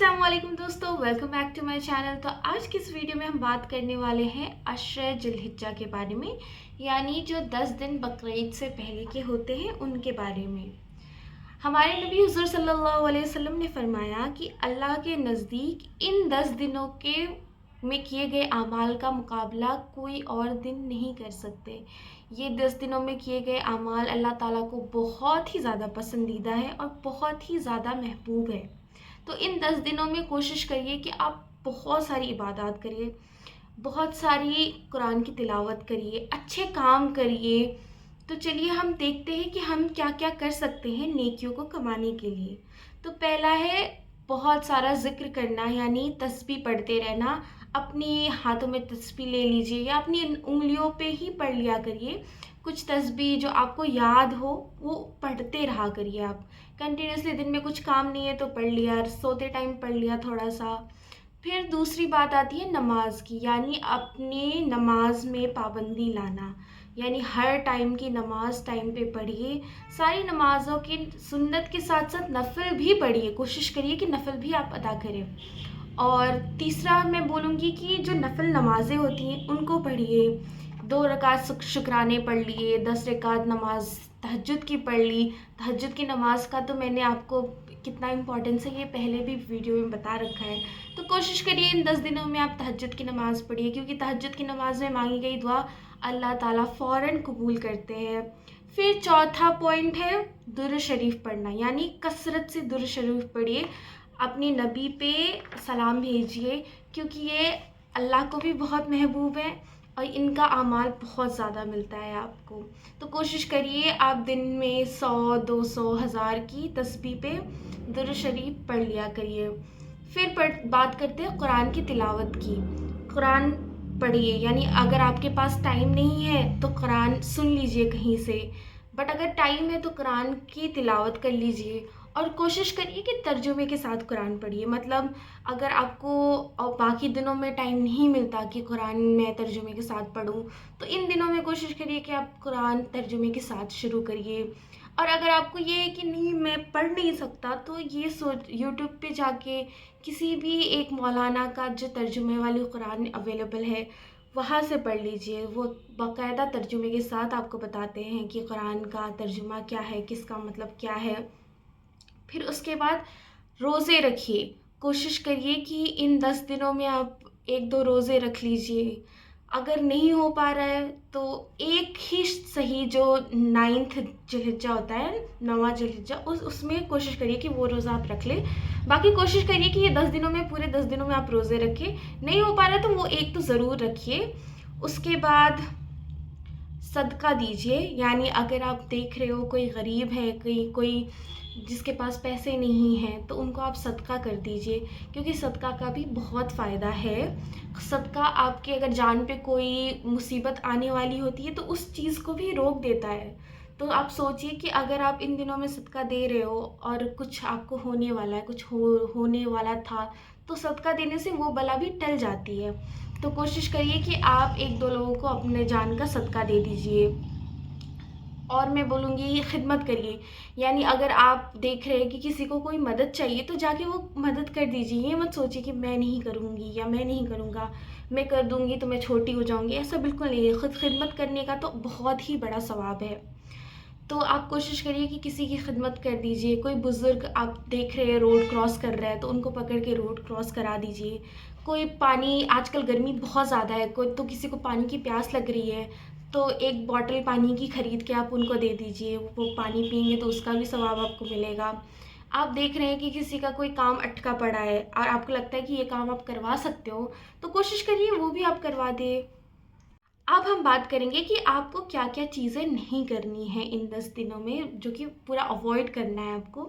अस्सलाम वालेकुम दोस्तों, welcome back to my channel. तो आज की इस वीडियो में हम बात करने वाले हैं अशरे जिलहिज्जा के बारे में, यानी जो 10 दिन बकरीद से पहले के होते हैं उनके बारे में। हमारे नबी हुज़ूर सल्लल्लाहु अलैहि वसल्लम ने फरमाया कि अल्लाह के नज़दीक इन 10 दिनों के में किए गए अमाल का मुकाबला कोई और दिन नहीं कर सकते। ये 10 दिनों में किए गए अमाल अल्लाह ताला को बहुत ही ज़्यादा पसंदीदा है और बहुत ही ज़्यादा महबूब है। तो इन 10 दिनों में कोशिश करिए कि आप बहुत सारी इबादत करिए, बहुत सारी कुरान की तिलावत करिए, अच्छे काम करिए। तो चलिए हम देखते हैं कि हम क्या क्या कर सकते हैं नेकियों को कमाने के लिए। तो पहला है बहुत सारा ज़िक्र करना, यानी तस्बीह पढ़ते रहना। अपने हाथों में तस्बीह ले लीजिए या अपनी उंगलियों पे ही पढ़ लिया करिए। कुछ तस्बीह जो आपको याद हो वो पढ़ते रहा करिए। आप कंटिन्यूसली दिन में कुछ काम नहीं है तो पढ़ लिया, सोते टाइम पढ़ लिया थोड़ा सा। फिर दूसरी बात आती है नमाज की, यानी अपनी नमाज में पाबंदी लाना, यानी हर टाइम की नमाज टाइम पे पढ़िए। सारी नमाज़ों की सुन्नत के साथ साथ नफल भी पढ़िए, कोशिश करिए कि नफल भी आप अदा करें। और तीसरा मैं बोलूँगी कि जो नफल नमाज़ें होती हैं उनको पढ़िए। 2 रकात शुक्राने पढ़ लिए, 10 रकात नमाज तहज्जुद की पढ़ ली। तहज्जुद की नमाज का तो मैंने आपको कितना इम्पोर्टेंस है ये पहले भी वीडियो में बता रखा है। तो कोशिश करिए इन 10 दिनों में आप तहज्जुद की नमाज़ पढ़िए, क्योंकि तहज्जुद की नमाज में मांगी गई दुआ अल्लाह ताला फ़ौरन कबूल करते हैं। फिर चौथा पॉइंट है दुरूद शरीफ पढ़ना, यानी कसरत से दुरूद शरीफ पढ़िए। अपने नबी पे सलाम भेजिए, क्योंकि ये अल्लाह को भी बहुत महबूब है और इनका आमाल बहुत ज़्यादा मिलता है आपको। तो कोशिश करिए आप दिन में 100, 200, 1000 की तस्बीह पे दुरूद शरीफ पढ़ लिया करिए। फिर बात करते हैं कुरान की तिलावत की। कुरान पढ़िए, यानी अगर आपके पास टाइम नहीं है तो कुरान सुन लीजिए कहीं से, बट अगर टाइम है तो कुरान की तिलावत कर लीजिए। और कोशिश करिए कि तर्जुमे के साथ कुरान पढ़िए। मतलब अगर आपको बाकी दिनों में टाइम नहीं मिलता कि कुरान मैं तर्जुमे के साथ पढूं, तो इन दिनों में कोशिश करिए कि आप कुरान तर्जुमे के साथ शुरू करिए। और अगर आपको ये है कि नहीं मैं पढ़ नहीं सकता, तो ये सोच यूट्यूब पे जाके किसी भी एक मौलाना का जो तर्जुमे वाली कुरान अवेलेबल है वहाँ से पढ़ लीजिए। वो बाकायदा तर्जुमे के साथ आपको बताते हैं कि कुरान का तर्जुमा क्या है, किसका मतलब क्या है। फिर उसके बाद रोज़े रखिए। कोशिश करिए कि इन 10 दिनों में आप 1-2 रोज़े रख लीजिए। अगर नहीं हो पा रहा है तो एक ही सही जो 9th जिलहिज्जा होता है, 9वां जिलहिज्जा, उसमें कोशिश करिए कि वो रोज़ा आप रख लें। बाकी कोशिश करिए कि ये 10 दिनों में, पूरे 10 दिनों में आप रोज़े रखें। नहीं हो पा रहा तो वो एक तो ज़रूर रखिए। उसके बाद सदका दीजिए, यानी अगर आप देख रहे हो कोई गरीब है, कोई जिसके पास पैसे नहीं हैं, तो उनको आप सदका कर दीजिए, क्योंकि सदका का भी बहुत फ़ायदा है। सदका आपके अगर जान पे कोई मुसीबत आने वाली होती है तो उस चीज़ को भी रोक देता है। तो आप सोचिए कि अगर आप इन दिनों में सदका दे रहे हो और कुछ आपको होने वाला है, कुछ होने वाला था, तो सदका देने से वो बला भी टल जाती है। तो कोशिश करिए कि आप 1-2 लोगों को अपने जान का सदका दे दीजिए। और मैं बोलूँगी खिदमत करिए, यानी अगर आप देख रहे हैं कि किसी को कोई मदद चाहिए तो जाके वो मदद कर दीजिए। ये मत सोचिए कि मैं नहीं करूँगी या मैं नहीं करूँगा, मैं कर दूँगी तो मैं छोटी हो जाऊँगी, ऐसा बिल्कुल नहीं है। खिदमत करने का तो बहुत ही बड़ा सवाब है। तो आप कोशिश करिए कि किसी की खिदमत कर दीजिए। कोई बुज़ुर्ग आप देख रहे हैं रोड क्रॉस कर रहा है तो उनको पकड़ के रोड क्रॉस करा दीजिए। कोई पानी, आजकल गर्मी बहुत ज़्यादा है, कोई तो किसी को पानी की प्यास लग रही है, तो एक बॉटल पानी की ख़रीद के आप उनको दे दीजिए। वो पानी पिएंगे तो उसका भी सवाब आपको मिलेगा। आप देख रहे हैं कि किसी का कोई काम अटका पड़ा है और आपको लगता है कि ये काम आप करवा सकते हो, तो कोशिश करिए वो भी आप करवा दें। अब हम बात करेंगे कि आपको क्या-क्या चीज़ें नहीं करनी है इन 10 दिनों में, जो कि पूरा अवॉइड करना है आपको।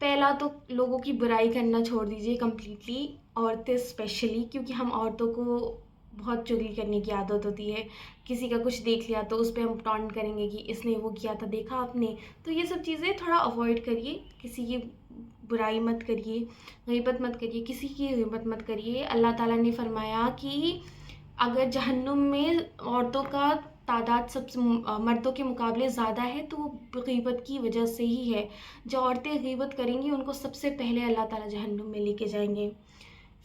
पहला तो लोगों की बुराई करना छोड़ दीजिए कंप्लीटली, औरतें स्पेशली, क्योंकि हम औरतों को बहुत चुगली करने की आदत होती है। किसी का कुछ देख लिया तो उस पे हम टॉन्ट करेंगे कि इसने वो किया था, देखा आपने? तो ये सब चीज़ें थोड़ा अवॉइड करिए। किसी की बुराई मत करिए, गीबत मत करिए, किसी की गीबत मत करिए। अल्लाह ताला ने फरमाया कि अगर जहन्नुम में औरतों का तादाद सबसे मर्दों के मुकाबले ज़्यादा है, तो वो गीबत की वजह से ही है। जो औरतें गीबत करेंगी उनको सबसे पहले अल्लाह ताला जहन्नुम में लेके जाएंगे।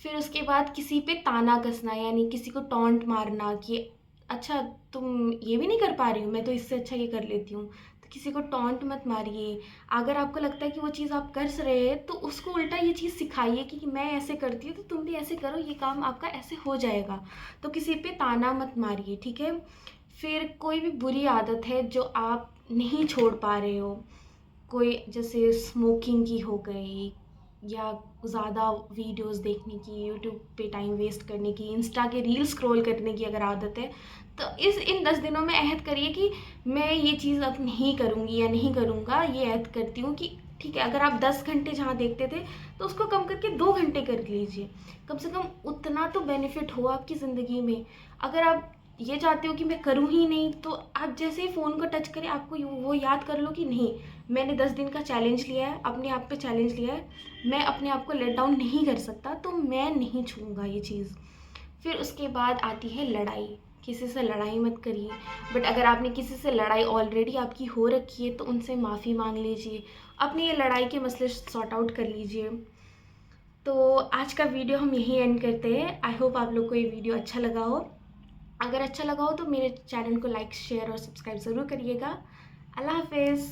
फिर उसके बाद किसी पे ताना कसना, यानी किसी को टॉन्ट मारना कि अच्छा तुम ये भी नहीं कर पा रही हो, मैं तो इससे अच्छा ये कर लेती हूँ। तो किसी को टॉन्ट मत मारिए। अगर आपको लगता है कि वो चीज़ आप कर रहे हैं तो उसको उल्टा ये चीज़ सिखाइए कि मैं ऐसे करती हूँ तो तुम भी ऐसे करो, ये काम आपका ऐसे हो जाएगा। तो किसी पे ताना मत मारिए, ठीक है। फिर कोई भी बुरी आदत है जो आप नहीं छोड़ पा रहे हो, कोई जैसे स्मोकिंग की हो गई, या ज़्यादा वीडियोस देखने की, यूट्यूब पे टाइम वेस्ट करने की, इंस्टा के रील स्क्रॉल करने की अगर आदत है, तो इन 10 दिनों में अहद करिए कि मैं ये चीज़ अब नहीं करूँगी या नहीं करूँगा। ये अहद करती हूँ कि ठीक है, अगर आप 10 घंटे जहाँ देखते थे तो उसको कम करके 2 घंटे कर लीजिए। कम से कम उतना तो बेनिफिट हो आपकी ज़िंदगी में। अगर आप ये चाहते हो कि मैं करूँ ही नहीं, तो आप जैसे ही फ़ोन को टच करें आपको वो याद कर लो कि नहीं, मैंने 10 दिन का चैलेंज लिया है, अपने आप पे चैलेंज लिया है, मैं अपने आप को लेट डाउन नहीं कर सकता, तो मैं नहीं छूऊंगा ये चीज़। फिर उसके बाद आती है लड़ाई। किसी से लड़ाई मत करिए, बट अगर आपने किसी से लड़ाई ऑलरेडी आपकी हो रखी है तो उनसे माफ़ी मांग लीजिए, अपनी ये लड़ाई के मसले सॉर्ट आउट कर लीजिए। तो आज का वीडियो हम यहीं एंड करते हैं। आई होप आप लोग को ये वीडियो अच्छा लगा हो। अगर अच्छा लगा हो तो मेरे चैनल को लाइक, शेयर और सब्सक्राइब ज़रूर करिएगा। अल्लाह हाफिज़।